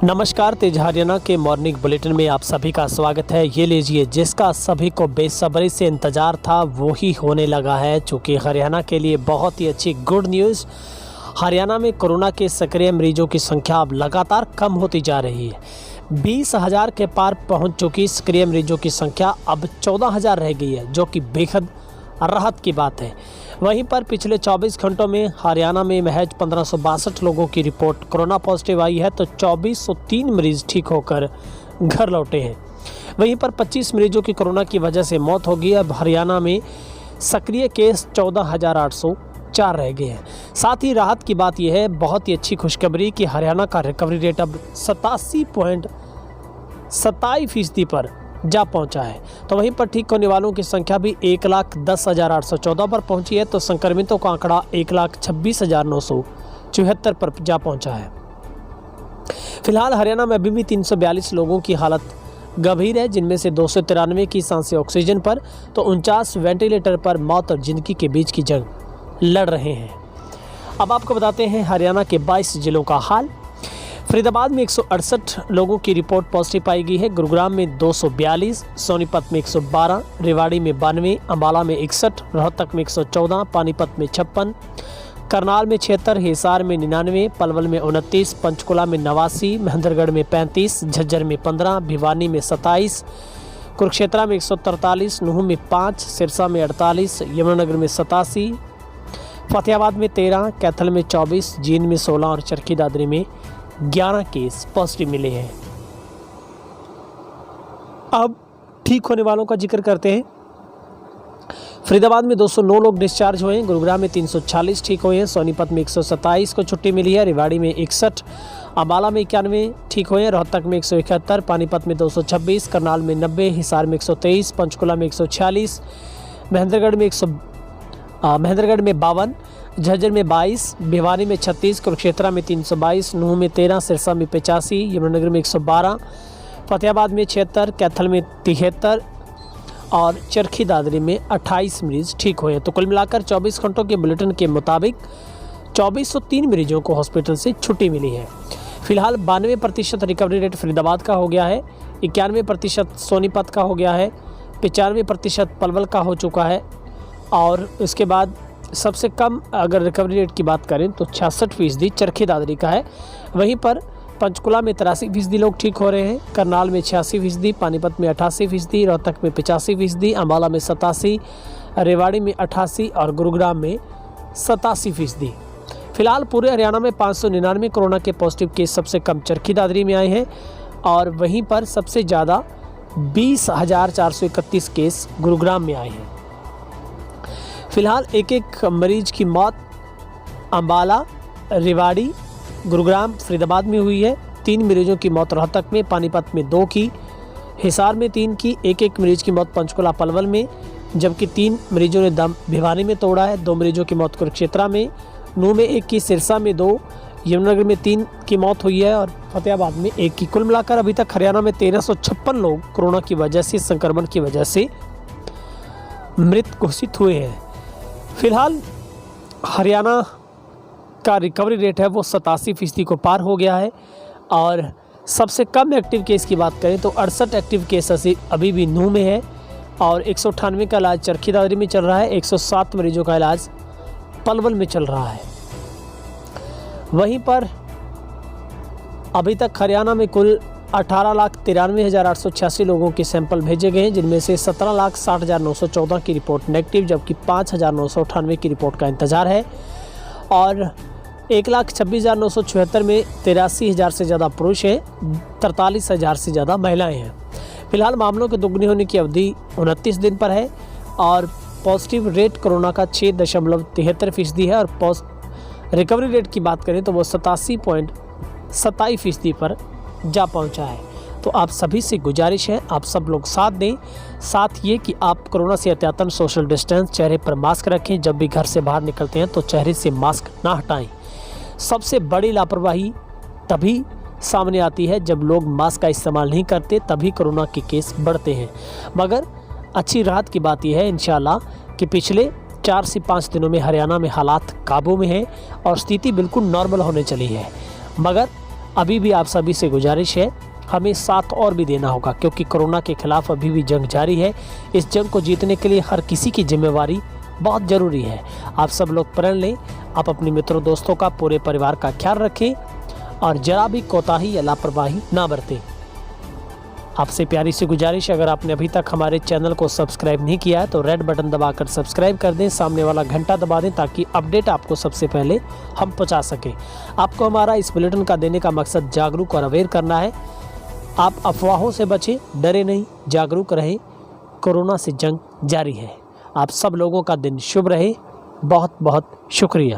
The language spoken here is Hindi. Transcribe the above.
नमस्कार, तेज हरियाणा के मॉर्निंग बुलेटिन में आप सभी का स्वागत है। ये लीजिए, जिसका सभी को बेसब्री से इंतज़ार था वो ही होने लगा है। चूँकि हरियाणा के लिए बहुत ही अच्छी गुड न्यूज़, हरियाणा में कोरोना के सक्रिय मरीजों की संख्या अब लगातार कम होती जा रही है। 20,000 के पार पहुंच चुकी सक्रिय मरीजों की संख्या अब 14,000 रह गई है, जो कि बेहद राहत की बात है। वहीं पर पिछले 24 घंटों में हरियाणा में महज 1562 लोगों की रिपोर्ट कोरोना पॉजिटिव आई है, तो 2403 मरीज ठीक होकर घर लौटे हैं। वहीं पर 25 मरीजों की कोरोना की वजह से मौत हो गई। अब हरियाणा में सक्रिय केस 14,804 रह गए हैं। साथ ही राहत की बात यह है, बहुत ही अच्छी खुशखबरी कि हरियाणा का रिकवरी रेट अब 87.27% पर जा पहुंचा है। तो वहीं पर ठीक होने वालों की संख्या भी 1,10,814 पर पहुंची है, तो संक्रमितों का आंकड़ा 1,26,974 पर जा पहुंचा है। फिलहाल हरियाणा में अभी भी 342 लोगों की हालत गंभीर है, जिनमें से 293 की सांसें ऑक्सीजन पर, तो 49 वेंटिलेटर पर मौत और जिंदगी के बीच की जंग लड़ रहे हैं। अब आपको बताते हैं हरियाणा के 22 जिलों का हाल। फरीदाबाद में 168 लोगों की रिपोर्ट पॉजिटिव पाई गई है। गुरुग्राम में 242, सोनीपत में 112, रेवाड़ी में 92, अम्बाला में 61, रोहतक में 114, पानीपत में 56, करनाल में 76, हिसार में 99, पलवल में 29, पंचकुला में 89, महेंद्रगढ़ में 35, झज्जर में 15, भिवानी में 27, कुरुक्षेत्र में 143, नूंह में 5, सिरसा में 48, यमुनानगर में 87, फतेहाबाद में 13, कैथल में 24, जींद में 16 और चरखी दादरी में 11 केस पॉजिटिव मिले हैं। अब ठीक होने वालों का जिक्र करते हैं। फरीदाबाद में 209 लोग डिस्चार्ज हुए हैं। गुरुग्राम में 346 ठीक हुए हैं। सोनीपत में 127 को छुट्टी मिली है। रेवाड़ी में 61, अम्बाला में 91 ठीक हुए हैं। रोहतक में 171, पानीपत में 226, करनाल में 90, हिसार में 123, पंचकुला में 146, महेंद्रगढ़ में 52, झज्जर में 22, भिवानी में 36, कुरुक्षेत्र में 322, नूंह में 13, सिरसा में 85, यमुनानगर में 112, फतेहाबाद में 76, कैथल में 73 और चरखी दादरी में 28 मरीज ठीक हुए हैं। तो कुल मिलाकर 24 घंटों के बुलेटिन के मुताबिक 2403 मरीजों को हॉस्पिटल से छुट्टी मिली है। फिलहाल 92% रिकवरी रेट फरीदाबाद का हो गया है, 91% सोनीपत का हो गया है, 95% पलवल का हो चुका है, और इसके बाद सबसे कम अगर रिकवरी रेट की बात करें तो 66% चरखी दादरी का है। वहीं पर पंचकुला में 83% लोग ठीक हो रहे हैं, करनाल में 86%, पानीपत में 88%, रोहतक में 85%, अम्बाला में 87, रेवाड़ी में 88 और गुरुग्राम में 87%। फिलहाल पूरे हरियाणा में 599 कोरोना के पॉजिटिव केस सबसे कम चरखी दादरी में आए हैं, और वहीं पर सबसे ज़्यादा 20,431 केस गुरुग्राम में आए हैं। फिलहाल एक मरीज की मौत अम्बाला, रेवाड़ी, गुरुग्राम, फरीदाबाद में हुई है। 3 मरीजों की मौत रोहतक में, पानीपत में 2 की, हिसार में 3 की, एक मरीज की मौत पंचकुला पलवल में, जबकि 3 मरीजों ने दम भिवानी में तोड़ा है। 2 मरीजों की मौत कुरुक्षेत्र में, नूंह में 1 की, सिरसा में 2, यमुनानगर में 3 की मौत हुई है और फतेहाबाद में 1 की। कुल मिलाकर अभी तक हरियाणा में 1356 लोग कोरोना की वजह से, संक्रमण की वजह से मृत घोषित हुए हैं। फिलहाल हरियाणा का रिकवरी रेट है वो 87% को पार हो गया है, और सबसे कम एक्टिव केस की बात करें तो 68 एक्टिव केस अभी भी नूंह में है, और 198 का इलाज चरखी दादरी में चल रहा है। 107 मरीजों का इलाज पलवल में चल रहा है। वहीं पर अभी तक हरियाणा में कुल 18,93,886 लोगों के सैंपल भेजे गए हैं, जिनमें से 17,60,914 की रिपोर्ट नेगेटिव, जबकि 5,998 की रिपोर्ट का इंतज़ार है, और 1,26,976 में 83,000 से ज़्यादा पुरुष हैं, 43,000 से ज़्यादा महिलाएं हैं। फिलहाल मामलों के दोगुनी होने की अवधि 29 दिन पर है, और पॉजिटिव रेट कोरोना का 6.73% है, और रिकवरी रेट की बात करें तो वो 87.27% पर जा पहुंचा है। तो आप सभी से गुजारिश है, आप सब लोग साथ दें। साथ ये कि आप कोरोना से एहतियातन सोशल डिस्टेंस, चेहरे पर मास्क रखें, जब भी घर से बाहर निकलते हैं तो चेहरे से मास्क ना हटाएं। सबसे बड़ी लापरवाही तभी सामने आती है जब लोग मास्क का इस्तेमाल नहीं करते, तभी कोरोना के केस बढ़ते हैं। मगर अच्छी राहत की बात यह है इंशाल्लाह कि पिछले 4 से 5 दिनों में हरियाणा में हालात काबू में हैं और स्थिति बिल्कुल नॉर्मल होने चली है। मगर अभी भी आप सभी से गुजारिश है, हमें साथ और भी देना होगा, क्योंकि कोरोना के खिलाफ अभी भी जंग जारी है। इस जंग को जीतने के लिए हर किसी की जिम्मेवारी बहुत ज़रूरी है। आप सब लोग प्रण लें, आप अपने मित्रों दोस्तों का, पूरे परिवार का ख्याल रखें और जरा भी कोताही या लापरवाही ना बरतें। आपसे प्यारी सी गुजारिश, अगर आपने अभी तक हमारे चैनल को सब्सक्राइब नहीं किया है तो रेड बटन दबाकर सब्सक्राइब कर दें, सामने वाला घंटा दबा दें ताकि अपडेट आपको सबसे पहले हम पहुंचा सकें। आपको हमारा इस बुलेटिन का देने का मकसद जागरूक और अवेयर करना है। आप अफवाहों से बचें, डरे नहीं, जागरूक रहें। कोरोना से जंग जारी है। आप सब लोगों का दिन शुभ रहे। बहुत बहुत शुक्रिया।